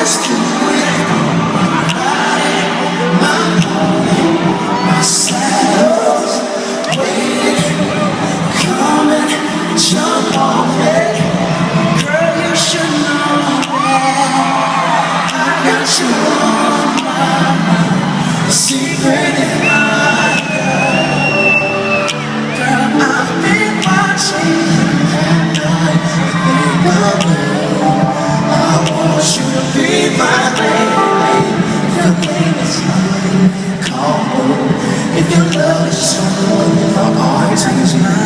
just do it. My pony, my saddle's waiting, coming, jump on it. Girl, you should know that I got you on my mind, secret in my heart. Girl, I've been watching at night, think of you. I want you to be my baby. If your name is honey, call me. If your love is strong, I'll always use mine.